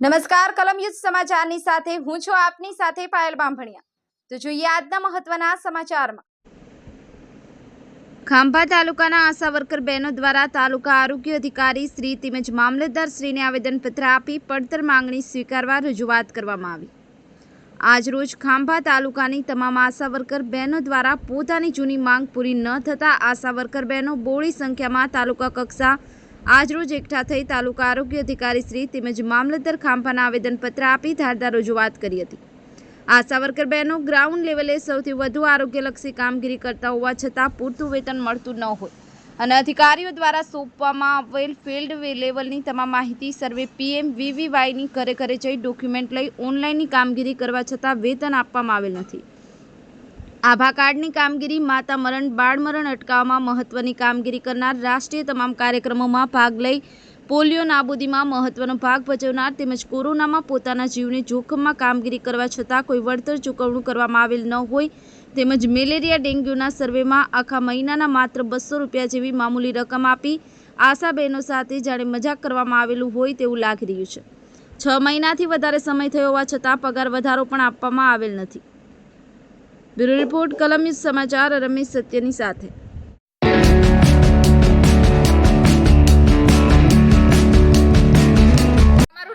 નમસ્કાર કલમ યુદ્ધ સમાચારની સાથે હું છું આપની સાથે પાયલ બાંભણિયા। તો જોઈએ આજના મહત્વના સમાચારમાં। ખાંભા તાલુકાના આશા વર્કર બહેનો દ્વારા તાલુકા આરોગ્ય અધિકારી શ્રી તેમજ મામલતદાર શ્રીને આવેદનપત્ર આપી પડતર માંગણી સ્વીકારવા રજૂઆત કરવામાં આવી। આજરોજ ખાંભા તાલુકાની તમામ આશા વર્કર બહેનો દ્વારા પોતાની જૂની માંગ પૂરી ન થતાં આશા વર્કર બહેનો બહોળી સંખ્યામાં તાલુકા કક્ષા આજરોજ એકઠા થઈ તાલુકા આરોગ્ય અધિકારી શ્રી તેમજ મામલતદાર ખાંભાના આવેદનપત્ર આપી ધારદાર રજૂઆત કરી હતી। આશા વર્કર બહેનો ગ્રાઉન્ડ લેવલે સૌથી વધુ આરોગ્યલક્ષી કામગીરી કરતા હોવા છતાં પૂરતું વેતન મળતું ન હોય અને અધિકારીઓ દ્વારા સોંપવામાં આવેલ ફિલ્ડ લેવલની તમામ માહિતી સર્વે PMVVYની ઘરે ઘરે જઈ ડોક્યુમેન્ટ લઈ ઓનલાઈનની કામગીરી કરવા છતાં વેતન આપવામાં આવેલ નથી। આભા કાર્ડની કામગીરી, માતા મરણ, બાળ મરણ અટકાવવામાં મહત્વની કામગીરી કરનાર, રાષ્ટ્રીય તમામ કાર્યક્રમોમાં ભાગ લઈ પોલિયો નાબૂદીમાં મહત્વનો ભાગ ભજવનાર તેમજ કોરોનામાં પોતાના જીવને જોખમમાં કામગીરી કરવા છતાં કોઈ વળતર ચૂકવણું કરવામાં આવેલ ન હોય તેમજ મેલેરિયા ડેન્ગ્યુના સર્વેમાં આખા મહિનાના માત્ર 200 રૂપિયા જેવી મામૂલી રકમ આપી આશા બહેનો સાથે જાણે મજાક કરવામાં આવેલું હોય તેવું લાગી રહ્યું છે। 6 મહિનાથી વધારે સમય થયો હોવા છતાં પગાર વધારો પણ આપવામાં આવેલ નથી। બ્યુરો રિપોર્ટ કલમ યુદ્ધ સમાચાર રમેશ સત્યની સાથે।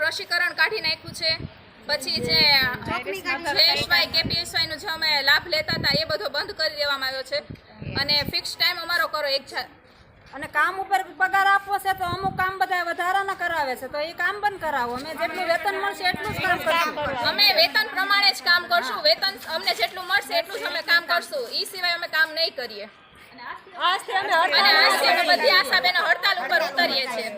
રસીકરણ કાઢી નાખ્યું છે, પછી જે JSY KPSY નો જે અમે લાભ લેતા હતા એ બધો બંધ કરી દેવામાં આવ્યો છે અને ફિક્સ ટાઈમ અમારો કરો અને કામ ઉપર પગાર આપવો છે તો અમુક કામ બધા વધારાના કરાવે છે તો એ કામ બંધ કરાવો। અમે જેટલું વેતન મળશે એટલું જ કામ કરશું। અમે વેતન પ્રમાણે જ કામ કરશું, વેતન અમને જેટલું મળશે એટલું જ અમે કામ કરશું, એ સિવાય અમે કામ નહીં કરીએ। અને આજથી અમે બધી આશા બહેનો હડતાલ ઉપર ઉતરીએ છીએ।